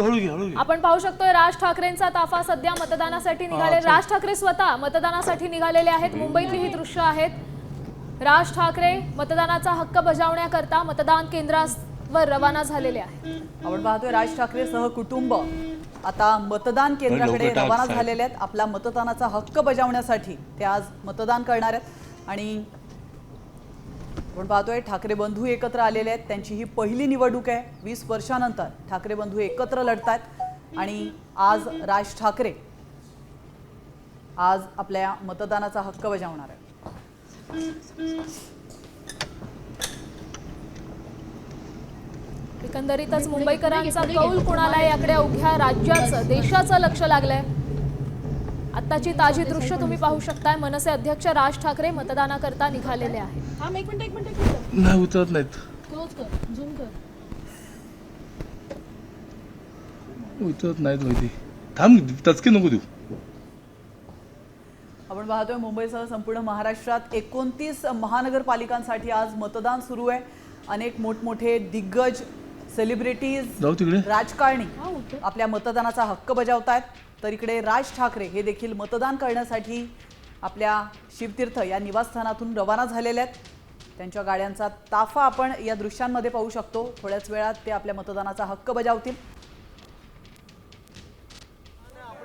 आपण पाहू शकतोय राज ठाकरेंचा ताफा सध्या मतदानासाठी निघाले। राज ठाकरे स्वतः मतदानासाठी निघालेले आहेत। मुंबईतली ही दृश्य आहेत। राज ठाकरे मतदानाचा हक्क बजावण्याकरता मतदान केंद्रावर रवाना झालेले आहेत। आपण पाहतोय राज ठाकरे सह कुटुंब आता मतदान केंद्राकडे रवाना झालेले आहेत। आपला मतदानाचा हक्क बजावण्यासाठी ते आज मतदान करणार आहेत। आणि आपण पाहतोय ठाकरे बंधू एकत्र आलेले आहेत। त्यांची ही पहिली निवडणूक आहे। 20 वर्षांनंतर ठाकरे बंधू एकत्र लढतायत आणि आज राज ठाकरे आज आपल्या मतदानाचा हक्क बजावणार आहेत। एकंदरीतच मुंबईकरांचा कौल कोणाला याकडे अवघ्या राज्याचं देशाचं लक्ष लागलंय। आत्ताची ताजी दृश्य तुम्ही पाहू शकताय। मनसे अध्यक्ष राज ठाकरे मतदानाकरता निघालेले आहेत। एक मिनिट नाही उतरत नाहीत, क्लोज कर, झूम कर। उतरत नाहीत माहिती। थांब, टचके नको देऊ। आपण पाहतोय मुंबईसह संपूर्ण महाराष्ट्रात 29 महानगरपालिकांसाठी आज मतदान सुरू आहे। अनेक मोठमोठे दिग्गज सेलिब्रिटीज राजकारणी आपल्या मतदानाचा हक्क बजावतायत। तर इकडे राज ठाकरे हे देखील मतदान करण्यासाठी आपल्या शिवतीर्थ या निवासस्थानातून रवाना झालेले आहेत। त्यांच्या गाड्यांचा ताफा आपण या दृश्यांमध्ये पाहू शकतो। थोड्याच वेळात ते आपल्या मतदानाचा हक्क बजावतील।